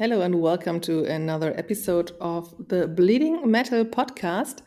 Hello and welcome to another episode of the Bleeding Metal podcast.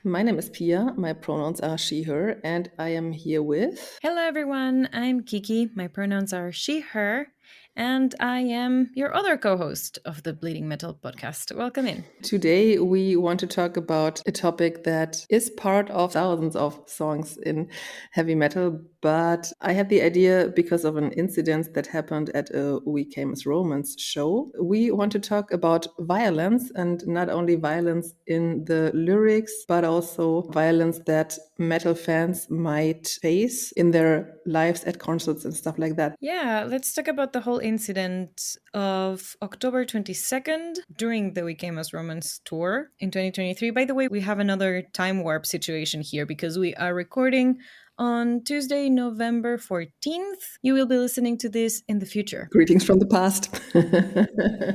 My name is Pia, my pronouns are she, her, and I am here with... Hello everyone, I'm Kiki, my pronouns are she, her, and I am your other co-host of the Bleeding Metal podcast. Welcome in. Today we want to talk about a topic that is part of thousands of songs in heavy metal, but I had the idea because of an incident that happened at a We Came as Romans show. We want to talk about violence, and not only violence in the lyrics, but also violence that metal fans might face in their lives at concerts and stuff like that. Yeah, let's talk about the whole incident of October 22nd during the We Came as Romans tour in 2023. By the way, we have another time warp situation here because we are recording on Tuesday, November 14th. You will be listening to this in the future. Greetings from the past.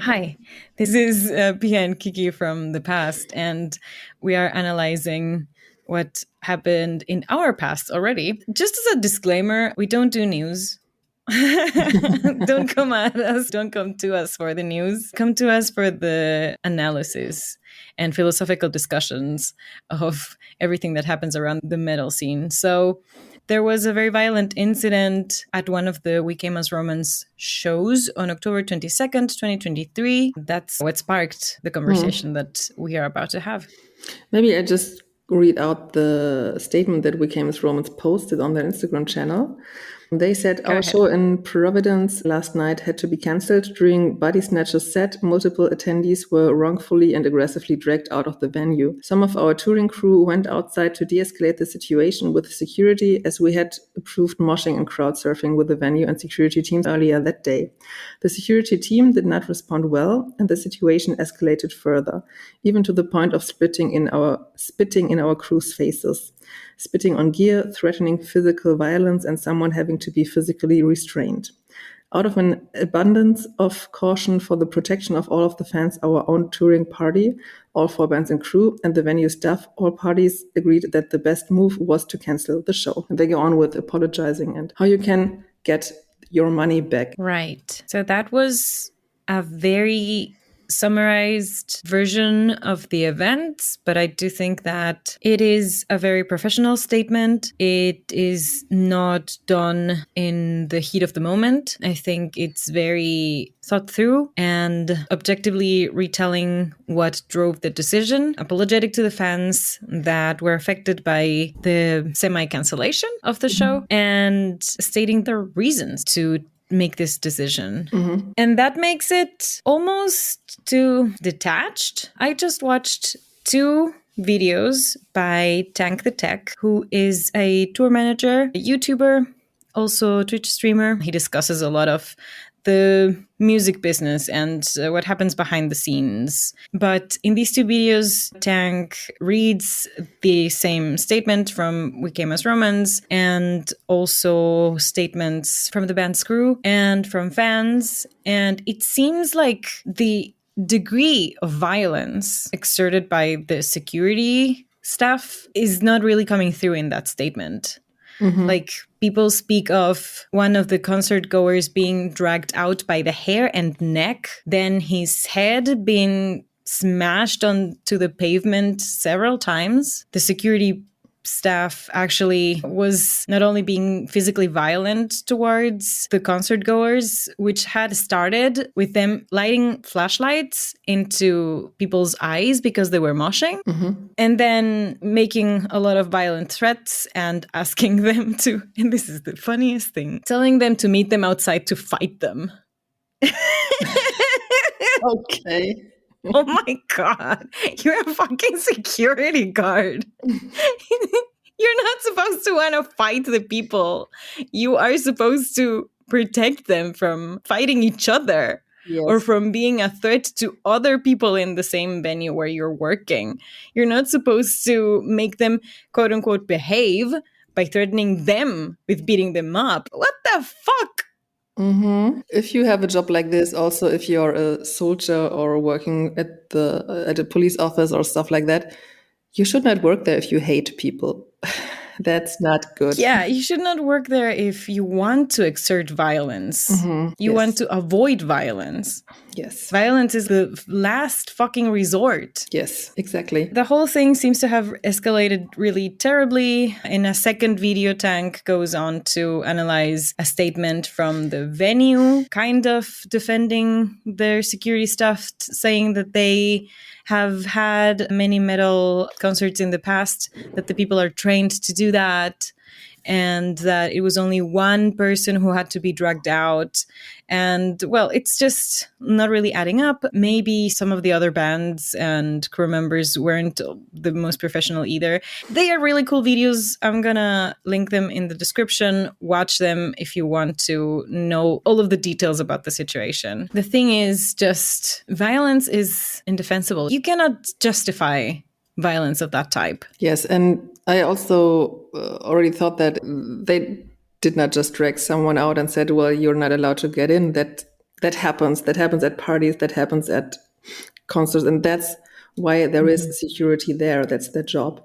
Hi, this is Pia and Kiki from the past, and we are analyzing what happened in our past already. Just as a disclaimer, we don't do news. Don't come at us. Don't come to us for the news. Come to us for the analysis and philosophical discussions of everything that happens around the metal scene. So there was a very violent incident at one of the We Came as Romans shows on October 22nd, 2023. That's what sparked the conversation that we are about to have. Maybe I just read out the statement that We Came as Romans posted on their Instagram channel. They said, our show in Providence last night had to be cancelled. During Body Snatcher's set, multiple attendees were wrongfully and aggressively dragged out of the venue. Some of our touring crew went outside to de-escalate the situation with security, as we had approved moshing and crowd surfing with the venue and security teams earlier that day. The security team did not respond well, and the situation escalated further, even to the point of spitting in our crew's faces. Spitting on gear, threatening physical violence, and someone having to be physically restrained. Out of an abundance of caution for the protection of all of the fans, our own touring party, all 4 bands and crew, and the venue staff, all parties agreed that the best move was to cancel the show. And they go on with apologizing and how you can get your money back. Right. So that was a very summarized version of the events, but I do think that it is a very professional statement. It is not done in the heat of the moment. I think it's very thought through and objectively retelling what drove the decision, apologetic to the fans that were affected by the semi-cancellation of the show, and stating the reasons to make this decision. And that makes it almost too detached. I just watched 2 videos by Tank the Tech, who is a tour manager, a YouTuber, also a Twitch streamer. He discusses a lot of the music business and what happens behind the scenes. But in these 2 videos, Tank reads the same statement from We Came as Romans and also statements from the band's crew and from fans. And it seems like the degree of violence exerted by the security staff is not really coming through in that statement. Like, people speak of one of the concert goers being dragged out by the hair and neck, then his head being smashed onto the pavement several times. The security staff actually was not only being physically violent towards the concert goers, which had started with them lighting flashlights into people's eyes because they were moshing, and then making a lot of violent threats and asking them to, and this is the funniest thing, telling them to meet them outside to fight them. Okay. Oh my God, you're a fucking security guard. You're not supposed to want to fight the people. You are supposed to protect them from fighting each other. Yes. Or from being a threat to other people in the same venue where you're working. You're not supposed to make them, quote unquote, behave by threatening them with beating them up. What the fuck? If you have a job like this, also if you're a soldier or working at a police office or stuff like that, you should not work there if you hate people. That's not good. Yeah, you should not work there if you want to exert violence. You want to avoid violence. Yes. Violence is the last fucking resort. Yes, exactly. The whole thing seems to have escalated really terribly. In a second video, Tank goes on to analyze a statement from the venue, kind of defending their security staff, saying that they have had many metal concerts in the past, that the people are trained to do that, and that it was only one person who had to be dragged out. And well, it's just not really adding up. Maybe some of the other bands and crew members weren't the most professional either. They are really cool videos. I'm gonna link them in the description. Watch them if you want to know all of the details about the situation. The thing is, just violence is indefensible. You cannot justify violence of that type. Yes, and I also already thought that they did not just drag someone out and said, well, you're not allowed to get in. That happens. That happens at parties. That happens at concerts. And that's why there is security there. That's their job.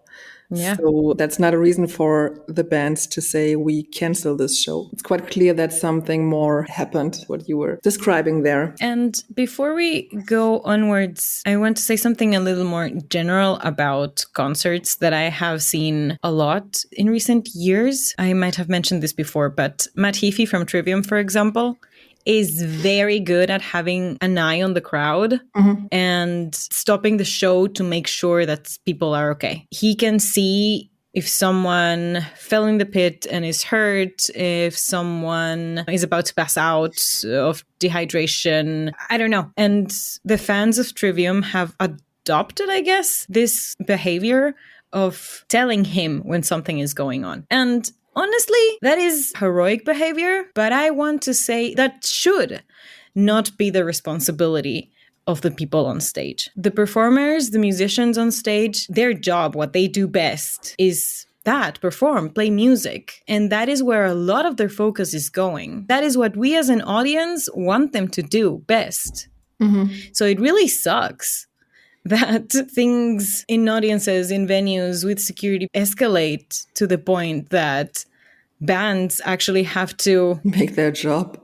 Yeah. So that's not a reason for the bands to say we cancel this show. It's quite clear that something more happened, what you were describing there. And before we go onwards, I want to say something a little more general about concerts that I have seen a lot in recent years. I might have mentioned this before, but Matt Heafy from Trivium, for example, is very good at having an eye on the crowd and stopping the show to make sure that people are okay. He can see if someone fell in the pit and is hurt, if someone is about to pass out of dehydration, I don't know. And the fans of Trivium have adopted, I guess, this behavior of telling him when something is going on. And honestly, that is heroic behavior, but I want to say that should not be the responsibility of the people on stage. The performers, the musicians on stage, their job, what they do best is that, perform, play music. And that is where a lot of their focus is going. That is what we as an audience want them to do best. So it really sucks that things in audiences, in venues with security escalate to the point that bands actually have to make their job.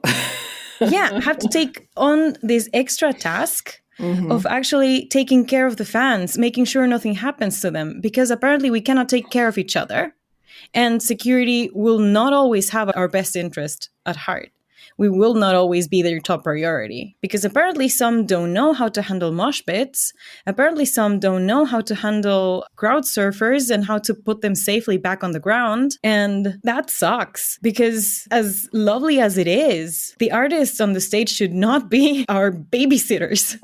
have to take on this extra task of actually taking care of the fans, making sure nothing happens to them, because apparently we cannot take care of each other. And security will not always have our best interest at heart. We will not always be their top priority, because apparently some don't know how to handle mosh pits. Apparently some don't know how to handle crowd surfers and how to put them safely back on the ground. And that sucks, because as lovely as it is, the artists on the stage should not be our babysitters.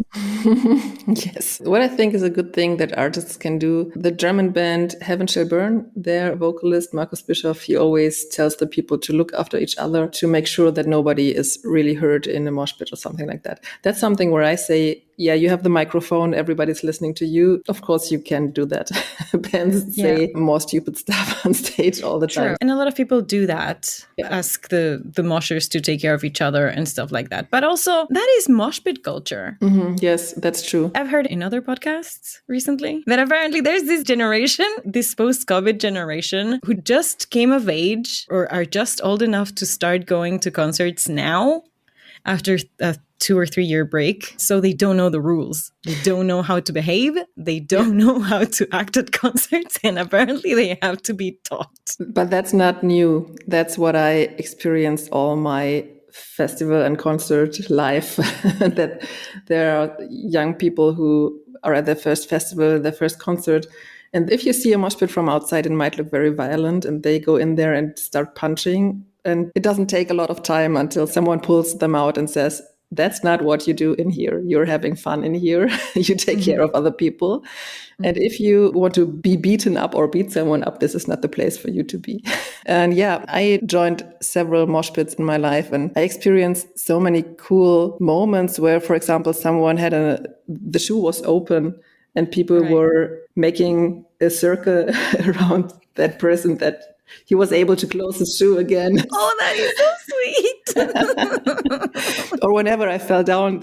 Yes. What I think is a good thing that artists can do, the German band Heaven Shall Burn, their vocalist Markus Bischoff, he always tells the people to look after each other, to make sure that nobody is really hurt in a mosh pit or something like that. That's something where I say, yeah, you have the microphone, everybody's listening to you. Of course, you can do that. Bands say more stupid stuff on stage all the time. And a lot of people do that, ask the moshers to take care of each other and stuff like that. But also, that is mosh pit culture. Yes, that's true. I've heard in other podcasts recently that apparently there's this generation, this post-COVID generation, who just came of age or are just old enough to start going to concerts now after a 2 or 3 year break. So they don't know the rules. They don't know how to behave. They don't know how to act at concerts. And apparently they have to be taught. But that's not new. That's what I experienced all my festival and concert life. That there are young people who are at their first festival, their first concert. And if you see a mosh pit from outside, it might look very violent, and they go in there and start punching. And it doesn't take a lot of time until someone pulls them out and says, that's not what you do in here. You're having fun in here. You take care of other people. And if you want to be beaten up or beat someone up, this is not the place for you to be. And yeah, I joined several mosh pits in my life, and I experienced so many cool moments where, for example, someone had the shoe was open and people were making a circle around that person that he was able to close his shoe again. Oh, that is so sweet. Or whenever I fell down,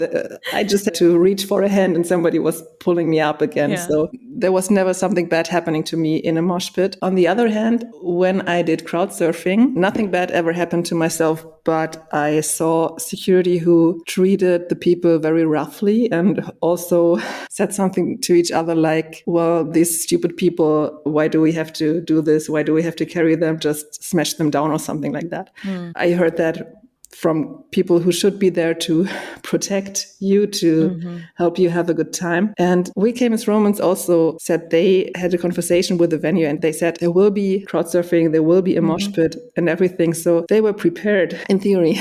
I just had to reach for a hand and somebody was pulling me up again. Yeah. So there was never something bad happening to me in a mosh pit. On the other hand, when I did crowd surfing, nothing bad ever happened to myself, but I saw security who treated the people very roughly and also said something to each other like, well, these stupid people, why do we have to do this? Why do we have to carry them? Just smash them down or something like that. I heard that from people who should be there to protect you, to help you have a good time. And We Came as Romans also said they had a conversation with the venue and they said there will be crowd surfing, there will be a mosh pit and everything. So they were prepared in theory.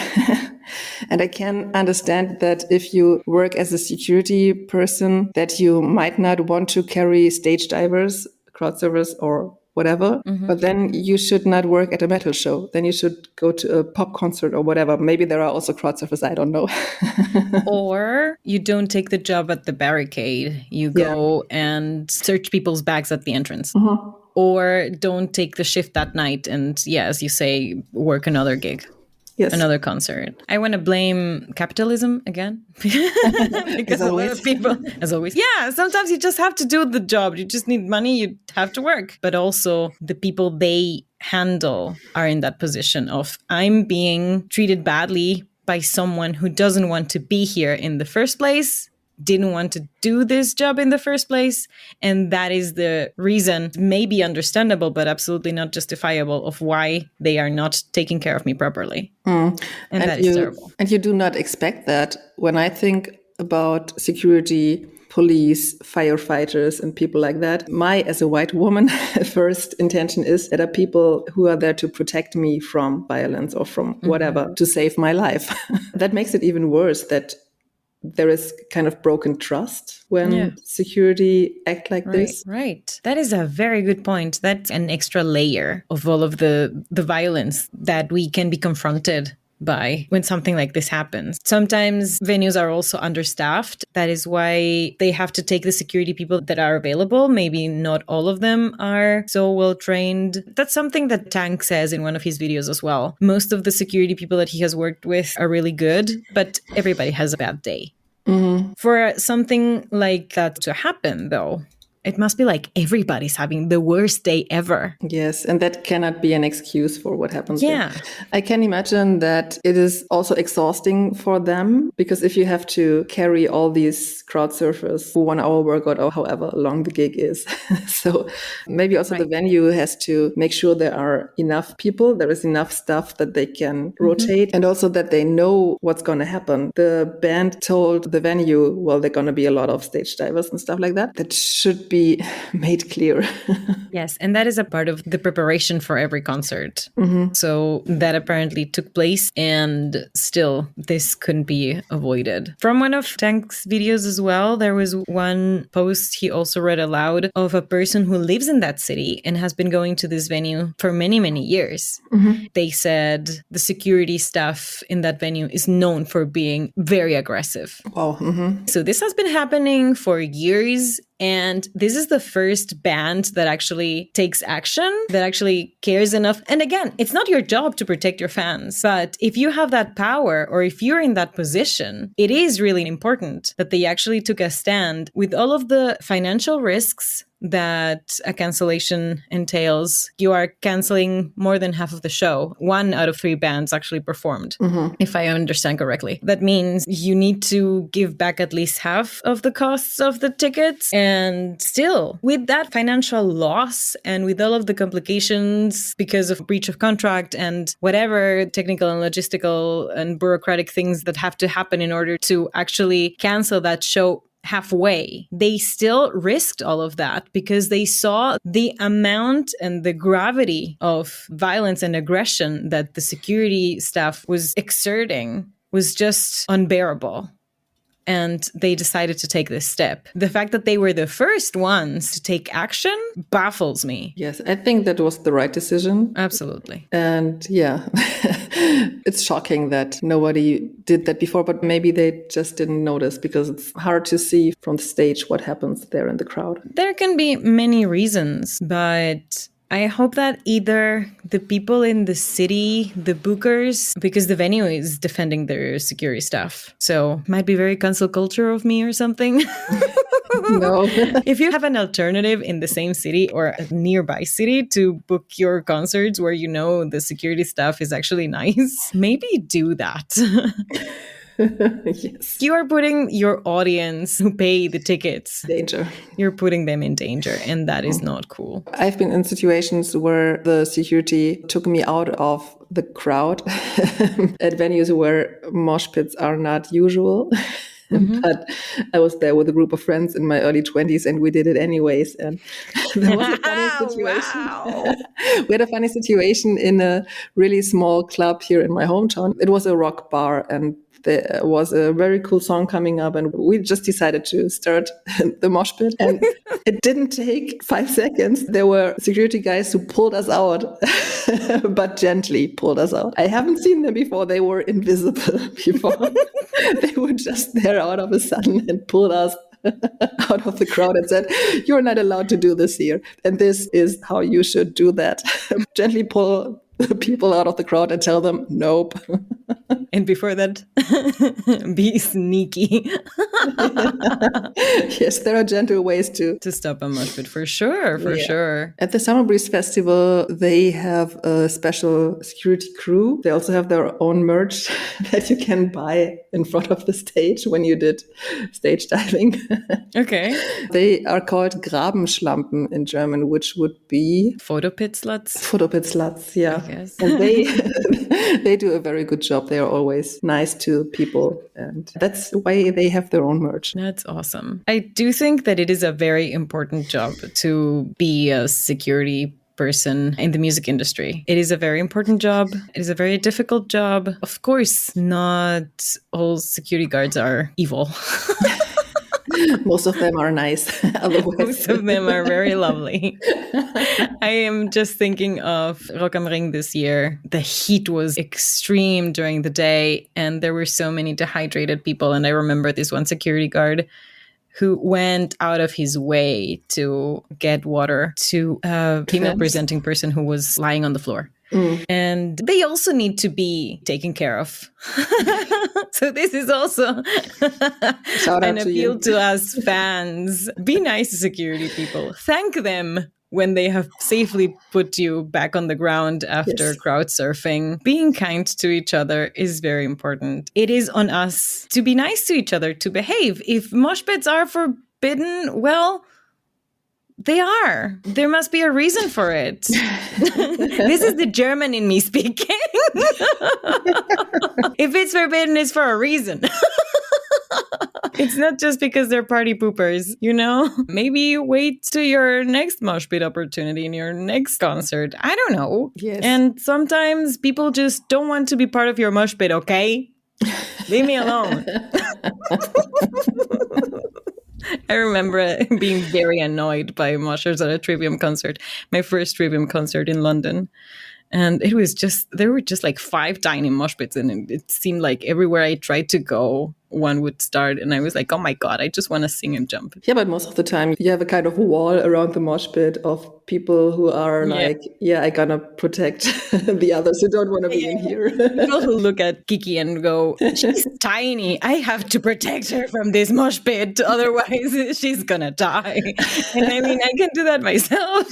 And I can understand that if you work as a security person, that you might not want to carry stage divers, crowd surfers, or whatever, but then you should not work at a metal show. Then you should go to a pop concert or whatever. Maybe there are also crowd surfers, I don't know. Or you don't take the job at the barricade. You go and search people's bags at the entrance. Or don't take the shift that night and, as you say, work another gig. Yes. Another concert. I want to blame capitalism again. Because a lot of people, as always. Yeah, sometimes you just have to do the job. You just need money. You have to work. But also the people they handle are in that position of, I'm being treated badly by someone who doesn't want to be here in the first place, didn't want to do this job in the first place. And that is the reason, maybe understandable, but absolutely not justifiable, of why they are not taking care of me properly. And that is terrible. And you do not expect that. When I think about security, police, firefighters, and people like that, my, as a white woman, first intention is that are people who are there to protect me from violence or from whatever, to save my life. That makes it even worse that there is kind of broken trust when security act like this. Right. That is a very good point. That's an extra layer of all of the violence that we can be confronted by when something like this happens. Sometimes venues are also understaffed. That is why they have to take the security people that are available. Maybe not all of them are so well trained. That's something that Tank says in one of his videos as well. Most of the security people that he has worked with are really good, but everybody has a bad day. For something like that to happen, though, it must be like everybody's having the worst day ever. Yes, and that cannot be an excuse for what happens. Yeah. There. I can imagine that it is also exhausting for them, because if you have to carry all these crowd surfers for 1 hour workout or however long the gig is. So maybe also the venue has to make sure there are enough people, there is enough stuff that they can rotate, and also that they know what's going to happen. The band told the venue, well, there are going to be a lot of stage divers and stuff like that. That should be made clear. Yes, and that is a part of the preparation for every concert. So that apparently took place, and still this couldn't be avoided. From one of Tank's videos as well, there was one post he also read aloud of a person who lives in that city and has been going to this venue for many, many years. They said the security staff in that venue is known for being very aggressive. Wow. So this has been happening for years. And this is the first band that actually takes action, that actually cares enough. And again, it's not your job to protect your fans. But if you have that power, or if you're in that position, it is really important that they actually took a stand with all of the financial risks that a cancellation entails. You are canceling more than half of the show. 1 out of 3 bands actually performed, if I understand correctly. That means you need to give back at least half of the costs of the tickets. And still, with that financial loss and with all of the complications because of breach of contract and whatever technical and logistical and bureaucratic things that have to happen in order to actually cancel that show halfway, they still risked all of that because they saw the amount and the gravity of violence and aggression that the security staff was exerting was just unbearable. And they decided to take this step. The fact that they were the first ones to take action baffles me. Yes, I think that was the right decision. Absolutely. And yeah, it's shocking that nobody did that before, but maybe they just didn't notice because it's hard to see from the stage what happens there in the crowd. There can be many reasons, but I hope that either the people in the city, the bookers, because the venue is defending their security staff. So might be very cancel culture of me or something. No. If you have an alternative in the same city or a nearby city to book your concerts where you know the security staff is actually nice, maybe do that. Yes. You are putting your audience who pay the tickets, Danger. you're putting them in danger, and that is not cool. I've been in situations where the security took me out of the crowd at venues where mosh pits are not usual. But I was there with a group of friends in my early 20s and we did it anyways. And there was a funny situation. Wow. We had a funny situation in a really small club here in my hometown. It was a rock bar and there was a very cool song coming up and we just decided to start the mosh pit. And it didn't take 5 seconds. There were security guys who pulled us out, but gently pulled us out. I haven't seen them before. They were invisible before. They were just there out of a sudden and pulled us out of the crowd and said, "You're not allowed to do this here. And this is how you should do that." Gently pull people out of the crowd and tell them, "Nope." And before that, be sneaky. Yes, there are gentle ways to stop a mosh pit, for sure, for sure. At the Summer Breeze Festival, they have a special security crew. They also have their own merch that you can buy in front of the stage when you did stage diving. Okay. They are called Grabenschlampen in German, which would be Photopit-sluts. Photopit-sluts, yeah. I guess. And they do a very good job. They are always nice to people, and that's why they have their own merch. That's awesome. I do think that it is a very important job to be a security person in the music industry. It is a very important job. It is a very difficult job. Of course, not all security guards are evil. Most of them are nice. Most of them are very lovely. I am just thinking of Rock am Ring this year. The heat was extreme during the day and there were so many dehydrated people. And I remember this one security guard who went out of his way to get water to a female presenting person who was lying on the floor. And they also need to be taken care of. So this is also an appeal to us fans. Be nice to security people. Thank them when they have safely put you back on the ground after crowd surfing. Being kind to each other is very important. It is on us to be nice to each other, to behave. If mosh pits are forbidden, well, they are. There must be a reason for it. This is the German in me speaking. If it's forbidden, it's for a reason. It's not just because they're party poopers, you know? Maybe wait to your next mosh pit opportunity in your next concert. I don't know. Yes. And sometimes people just don't want to be part of your mosh pit, okay? Leave me alone. I remember being very annoyed by moshers at a Trivium concert, my first Trivium concert in London. And it was just, there were just like 5 tiny mosh pits, and it seemed like everywhere I tried to go, one would start. And I was like, oh my God, I just want to sing and jump. Yeah, but most of the time you have a kind of wall around the mosh pit of people who are like, I gotta protect the others who don't want to be in here. People who look at Kiki and go, she's tiny. I have to protect her from this mosh pit. Otherwise, she's gonna die. And I mean, I can do that myself.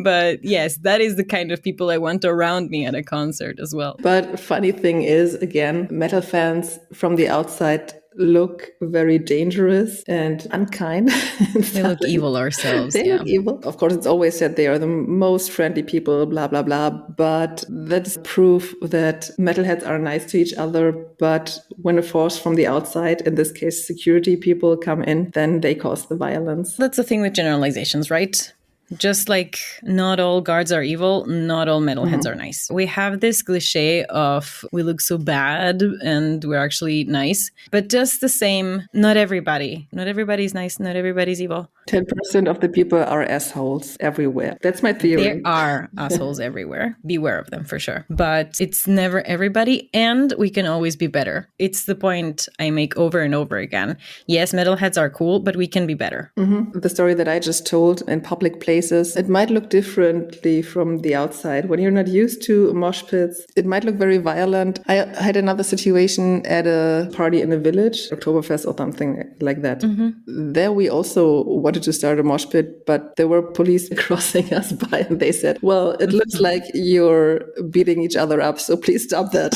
But yes, that is the kind of people I want around me at a concert as well. But funny thing is, again, metal fans from the outside look very dangerous and unkind. They look evil ourselves. They look evil. Of course, it's always said they are the most friendly people, blah, blah, blah. But that's proof that metalheads are nice to each other. But when a force from the outside, in this case, security people, come in, then they cause the violence. That's the thing with generalizations, right? Just like not all guards are evil, not all metalheads are nice. We have this cliche of we look so bad and we're actually nice. But just the same, not everybody's nice, not everybody's evil. 10% of the people are assholes everywhere. That's my theory. There are assholes everywhere. Beware of them for sure. But it's never everybody, and we can always be better. It's the point I make over and over again. Yes, metalheads are cool, but we can be better. Mm-hmm. The story that I just told in public places, it might look differently from the outside. When you're not used to mosh pits, it might look very violent. I had another situation at a party in a village, Oktoberfest or something like that. Mm-hmm. There we also wanted to start a mosh pit, but there were police crossing us by and they said, well, it looks like you're beating each other up, so please stop that.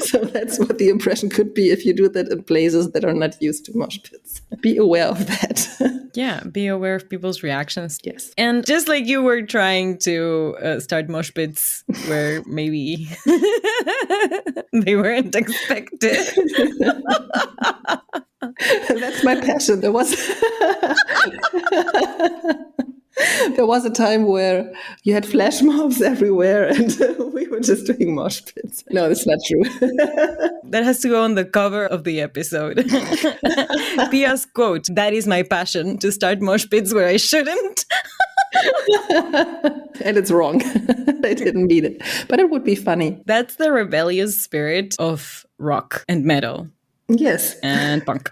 So that's what the impression could be if you do that in places that are not used to mosh pits. Be aware of that. Yeah, be aware of people's reactions. Yes. And just like you were trying to start mosh pits where maybe they weren't expected. That's my passion. There was a time where you had flash mobs everywhere and we were just doing mosh pits. No, that's not true. That has to go on the cover of the episode. Pia's quote, "That is my passion, to start mosh pits where I shouldn't." And it's wrong. I didn't mean it. But it would be funny. That's the rebellious spirit of rock and metal. Yes. And punk.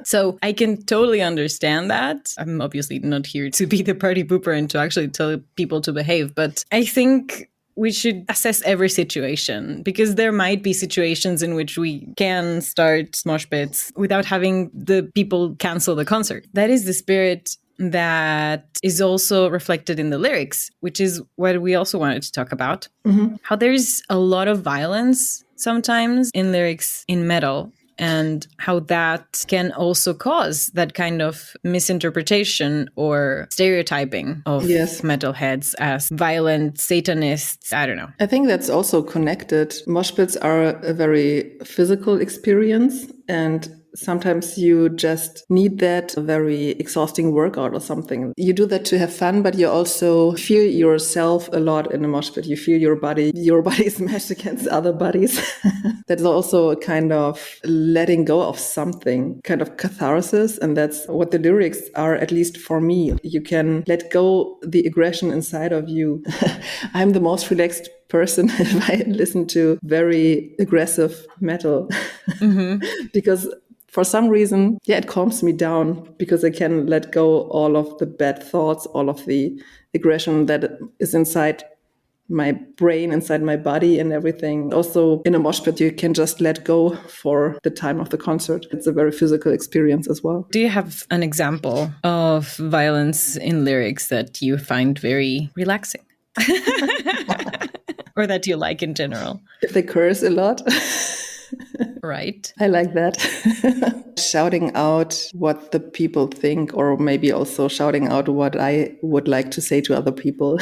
So I can totally understand that. I'm obviously not here to be the party pooper and to actually tell people to behave. But I think we should assess every situation, because there might be situations in which we can start mosh pits without having the people cancel the concert. That is the spirit that is also reflected in the lyrics, which is what we also wanted to talk about. Mm-hmm. How there's a lot of violence sometimes in lyrics in metal, and how that can also cause that kind of misinterpretation or stereotyping of metalheads as violent Satanists. I don't know. I think that's also connected. Mosh pits are a very physical experience, and sometimes you just need that very exhausting workout or something. You do that to have fun, but you also feel yourself a lot in a mosh pit. You feel your body smashed against other bodies. That's also a kind of letting go of something, kind of catharsis. And that's what the lyrics are, at least for me. You can let go the aggression inside of you. I'm the most relaxed person if I listen to very aggressive metal. Mm-hmm. Because for some reason, it calms me down, because I can let go all of the bad thoughts, all of the aggression that is inside my brain, inside my body and everything. Also, in a mosh pit, you can just let go for the time of the concert. It's a very physical experience as well. Do you have an example of violence in lyrics that you find very relaxing? Or that you like in general? If they curse a lot. Right. I like that. Shouting out what the people think, or maybe also shouting out what I would like to say to other people.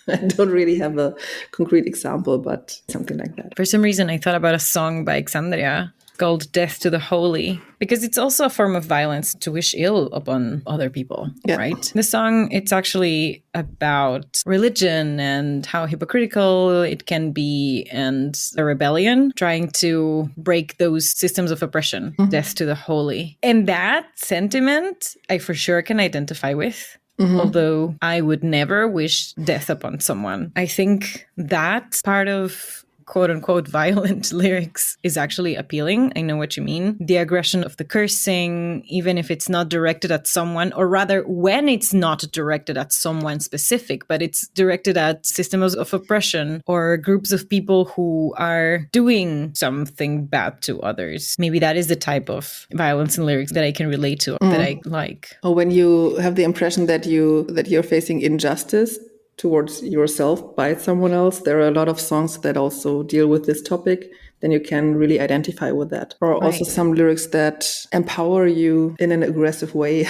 I don't really have a concrete example, but something like that. For some reason, I thought about a song by Alexandria called "Death to the Holy," because it's also a form of violence to wish ill upon other people, right? The song, it's actually about religion and how hypocritical it can be, and a rebellion trying to break those systems of oppression. Mm-hmm. Death to the holy. And that sentiment, I for sure can identify with. Mm-hmm. Although I would never wish death upon someone. I think that part of quote unquote violent lyrics is actually appealing. I know what you mean. The aggression of the cursing, even if it's not directed at someone, or rather when it's not directed at someone specific, but it's directed at systems of oppression or groups of people who are doing something bad to others. Maybe that is the type of violence in lyrics that I can relate to, that I like. Or when you have the impression that you're facing injustice towards yourself by someone else. There are a lot of songs that also deal with this topic. Then you can really identify with that. Or also some lyrics that empower you in an aggressive way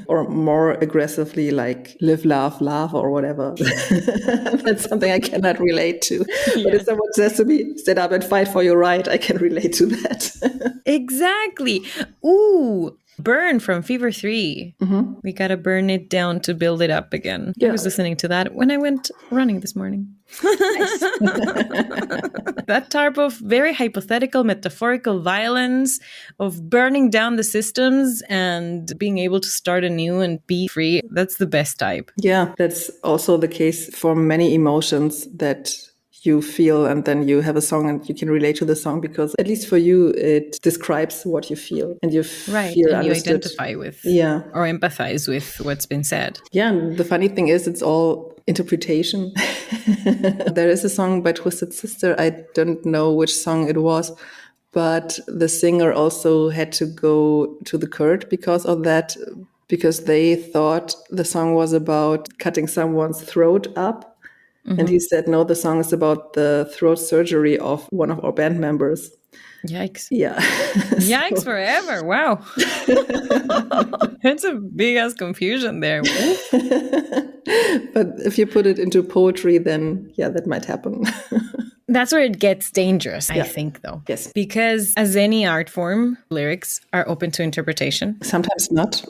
or more aggressively, like live, laugh, or whatever. That's something I cannot relate to. Yeah. But if someone says to me, stand up and fight for your right, I can relate to that. Exactly. Ooh. Burn from Fever 3. Mm-hmm. We gotta burn it down to build it up again. Yeah. I was listening to that when I went running this morning. That type of very hypothetical, metaphorical violence of burning down the systems and being able to start anew and be free, that's the best type. Yeah, that's also the case for many emotions that you feel, and then you have a song and you can relate to the song because at least for you it describes what you feel and you Right, feel and you understood. identify with Yeah. or empathize with what's been said. Yeah, and the funny thing is it's all interpretation. There is a song by Twisted Sister, I don't know which song it was, but the singer also had to go to the court because of that, because they thought the song was about cutting someone's throat up. And he said, no, the song is about the throat surgery of one of our band members. Yikes. Yeah. Yikes forever. Wow. That's a big ass confusion there. But if you put it into poetry, then yeah, that might happen. That's where it gets dangerous, I think, though. Yes. Because as any art form, lyrics are open to interpretation. Sometimes not.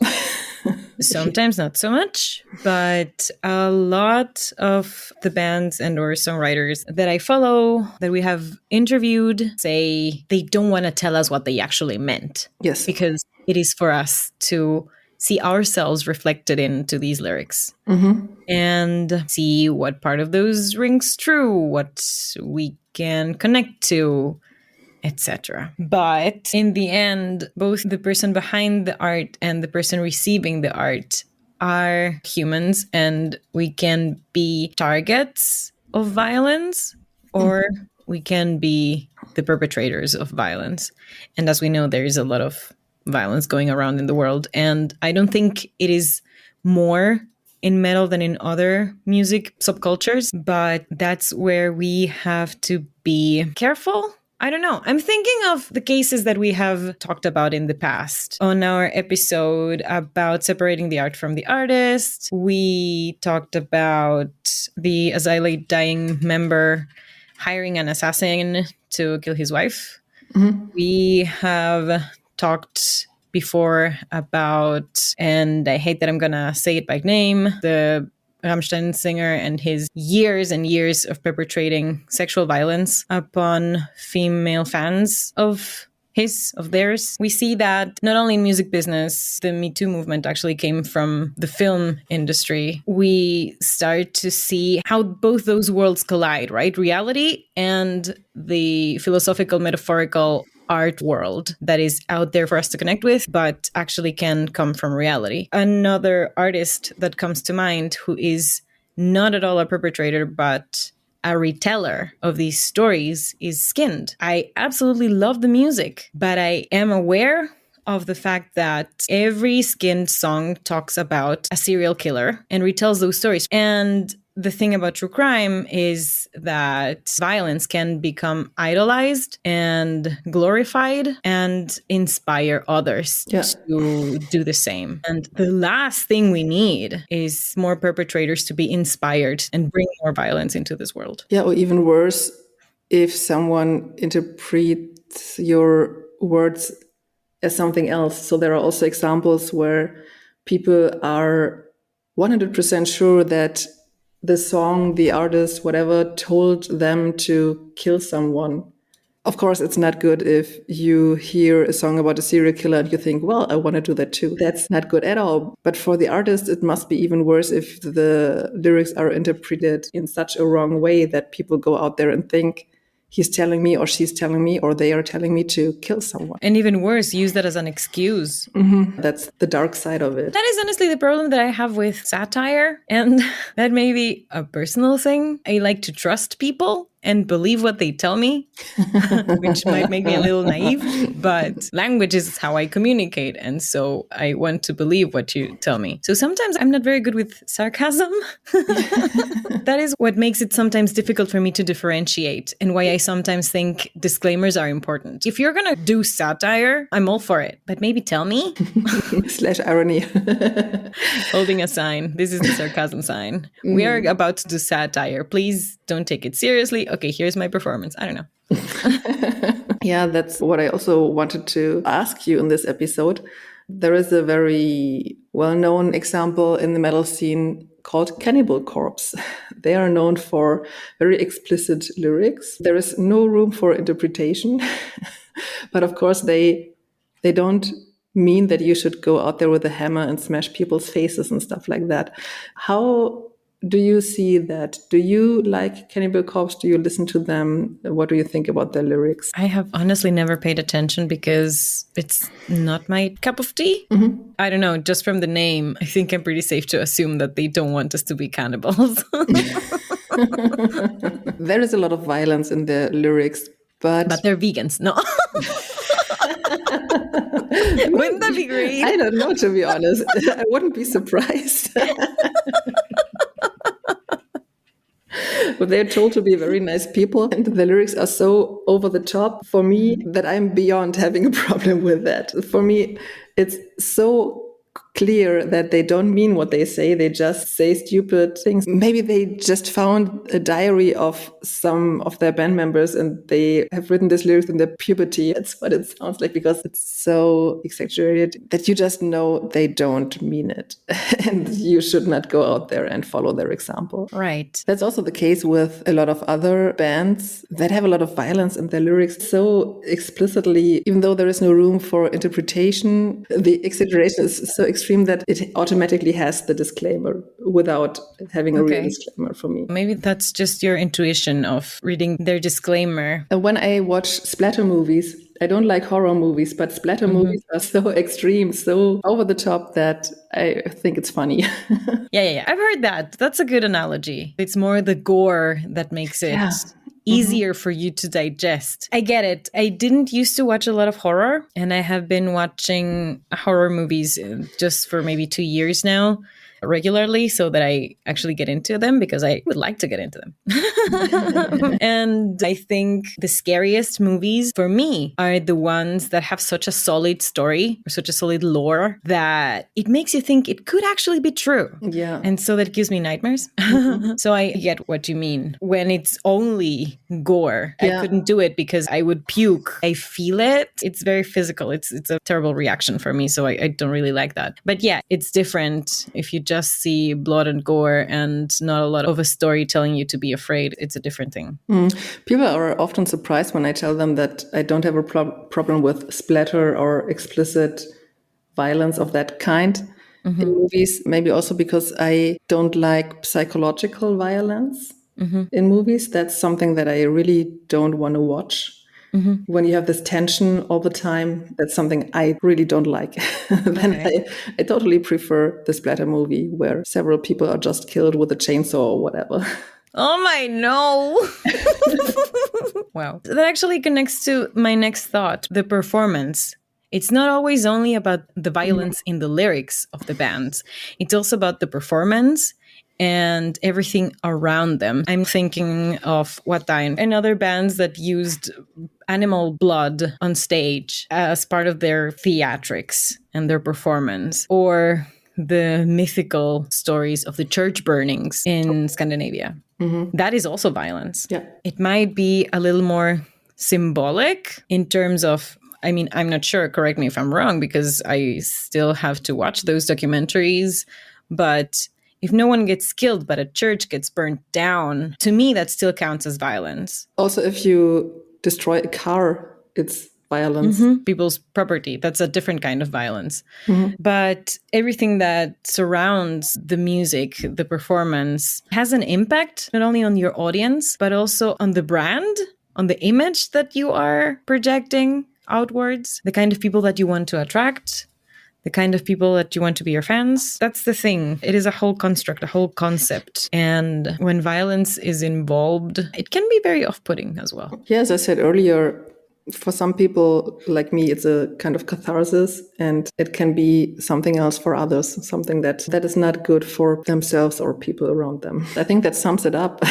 Sometimes not so much, but a lot of the bands and or songwriters that I follow, that we have interviewed, say they don't want to tell us what they actually meant. Yes. Because it is for us to see ourselves reflected into these lyrics and see what part of those rings true, what we can connect to, etc. But in the end, both the person behind the art and the person receiving the art are humans, and we can be targets of violence or we can be the perpetrators of violence. And as we know, there is a lot of violence going around in the world, and I don't think it is more in metal than in other music subcultures, but that's where we have to be careful. I don't know. I'm thinking of the cases that we have talked about in the past. On our episode about separating the art from the artist, we talked about the Asylum dying member hiring an assassin to kill his wife. We have talked before about, and I hate that I'm gonna say it by name, the Rammstein singer and his years and years of perpetrating sexual violence upon female fans of theirs. We see that not only in music business, the Me Too movement actually came from the film industry. We start to see how both those worlds collide, right? Reality and the philosophical, metaphorical art world that is out there for us to connect with, but actually can come from reality. Another artist that comes to mind who is not at all a perpetrator, but a reteller of these stories is Skinned. I absolutely love the music, but I am aware of the fact that every Skinned song talks about a serial killer and retells those stories. And the thing about true crime is that violence can become idolized and glorified and inspire others to do the same. And the last thing we need is more perpetrators to be inspired and bring more violence into this world. Yeah, or even worse, if someone interprets your words as something else. So there are also examples where people are 100% sure that the song, the artist, whatever, told them to kill someone. Of course, it's not good if you hear a song about a serial killer and you think, well, I want to do that too. That's not good at all. But for the artist, it must be even worse if the lyrics are interpreted in such a wrong way that people go out there and think, he's telling me or she's telling me or they are telling me to kill someone. And even worse, use that as an excuse. That's the dark side of it. That is honestly the problem that I have with satire. And that may be a personal thing. I like to trust people and believe what they tell me, which might make me a little naive, but language is how I communicate. And so I want to believe what you tell me. So sometimes I'm not very good with sarcasm. That is what makes it sometimes difficult for me to differentiate and why I sometimes think disclaimers are important. If you're going to do satire, I'm all for it, but maybe tell me. / irony. Holding a sign. This is the sarcasm sign. We are about to do satire. Please don't take it seriously. Okay, here's my performance. I don't know. Yeah, that's what I also wanted to ask you in this episode. There is a very well-known example in the metal scene called Cannibal Corpse. They are known for very explicit lyrics. There is no room for interpretation. But of course, they don't mean that you should go out there with a hammer and smash people's faces and stuff like that. How do you see that? Do you like Cannibal Corpse? Do you listen to them? What do you think about their lyrics? I have honestly never paid attention because it's not my cup of tea. I don't know, just from the name, I think I'm pretty safe to assume that they don't want us to be cannibals. There is a lot of violence in their lyrics, but they're vegans. No. Wouldn't that be great? I don't know, to be honest. I wouldn't be surprised. But they're told to be very nice people, and the lyrics are so over the top for me that I'm beyond having a problem with that. For me, it's so clear that they don't mean what they say. They just say stupid things. Maybe they just found a diary of some of their band members and they have written these lyrics in their puberty. That's what it sounds like, because it's so exaggerated that you just know they don't mean it. And you should not go out there and follow their example. Right. That's also the case with a lot of other bands that have a lot of violence in their lyrics so explicitly, even though there is no room for interpretation. The exaggeration is so extreme that it automatically has the disclaimer without having a real disclaimer for me. Maybe that's just your intuition of reading their disclaimer. When I watch splatter movies, I don't like horror movies, but splatter movies are so extreme, so over the top that I think it's funny. Yeah. I've heard that. That's a good analogy. It's more the gore that makes it easier for you to digest. I get it. I didn't used to watch a lot of horror, and I have been watching horror movies just for maybe 2 years now, regularly, so that I actually get into them because I would like to get into them. And I think the scariest movies for me are the ones that have such a solid story or such a solid lore that it makes you think it could actually be true. Yeah. And so that gives me nightmares. So I get what you mean. When it's only gore, I couldn't do it because I would puke. I feel it. It's very physical. It's a terrible reaction for me. So I don't really like that. But yeah, it's different if you just see blood and gore and not a lot of a story telling you to be afraid. It's a different thing. People are often surprised when I tell them that I don't have a problem with splatter or explicit violence of that kind in movies. Maybe also because I don't like psychological violence in movies. That's something that I really don't want to watch. When you have this tension all the time, that's something I really don't like. Then I totally prefer the splatter movie where several people are just killed with a chainsaw or whatever. Oh my, no. Wow. That actually connects to my next thought, the performance. It's not always only about the violence in the lyrics of the bands. It's also about the performance and everything around them. I'm thinking of Watain and other bands that used animal blood on stage as part of their theatrics and their performance, or the mythical stories of the church burnings in Scandinavia. That is also violence. Yeah. It might be a little more symbolic in terms of, I mean, I'm not sure, correct me if I'm wrong, because I still have to watch those documentaries, but if no one gets killed, but a church gets burnt down, to me, that still counts as violence. Also, if you destroy a car, it's violence. People's property, that's a different kind of violence. But everything that surrounds the music, the performance, has an impact not only on your audience, but also on the brand, on the image that you are projecting outwards, the kind of people that you want to attract, the kind of people that you want to be your fans. That's the thing. It is a whole construct, a whole concept. And when violence is involved, it can be very off-putting as well. Yeah, as I said earlier, for some people like me, it's a kind of catharsis, and it can be something else for others, something that is not good for themselves or people around them. I think that sums it up.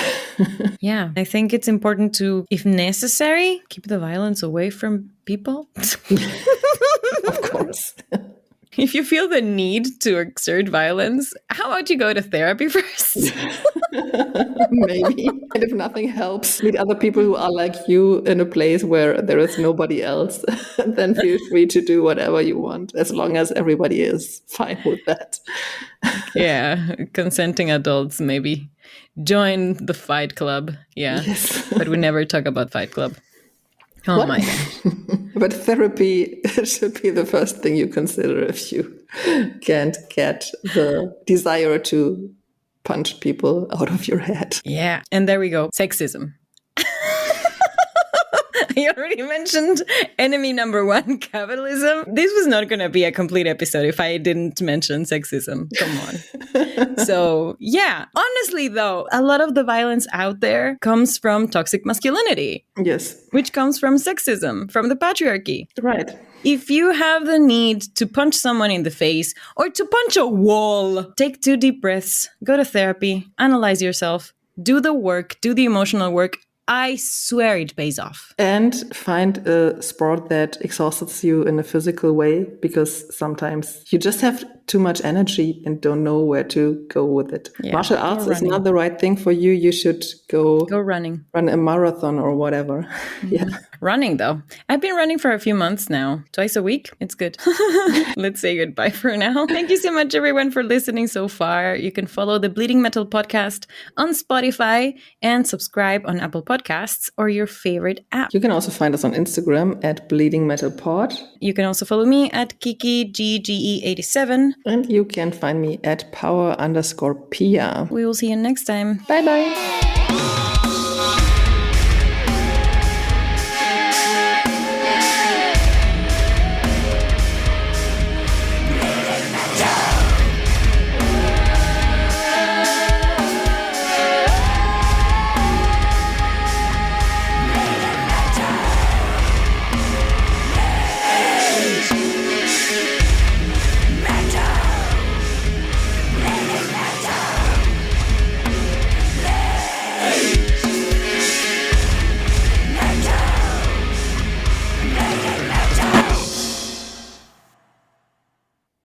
Yeah, I think it's important to, if necessary, keep the violence away from people. Of course. if you feel the need to exert violence, how about you go to therapy first? Maybe. And if nothing helps, meet other people who are like you in a place where there is nobody else. Then feel free to do whatever you want, as long as everybody is fine with that. Yeah, consenting adults, maybe. Join the Fight Club. Yeah. Yes. But we never talk about Fight Club. Oh What? my God. But therapy should be the first thing you consider if you can't get the desire to punch people out of your head. Yeah. And there we go. Sexism. I already mentioned enemy number one, capitalism. This was not going to be a complete episode if I didn't mention sexism. Come on. So, yeah. Honestly, though, a lot of the violence out there comes from toxic masculinity. Yes. Which comes from sexism, from the patriarchy. Right. If you have the need to punch someone in the face or to punch a wall, take 2 deep breaths, go to therapy, analyze yourself, do the work, do the emotional work. I swear it pays off. And find a sport that exhausts you in a physical way, because sometimes you just have too much energy and don't know where to go with it. Yeah, martial arts is not the right thing for you. You should go running. Run a marathon or whatever. Mm-hmm. Yeah. Running, though. I've been running for a few months now. Twice a week. It's good. Let's say goodbye for now. Thank you so much, everyone, for listening so far. You can follow the Bleeding Metal podcast on Spotify and subscribe on Apple Podcasts or your favorite app. You can also find us on Instagram at Bleeding Metal Pod. You can also follow me at Kiki GGE87. And you can find me at power_Pia. We will see you next time. Bye-bye.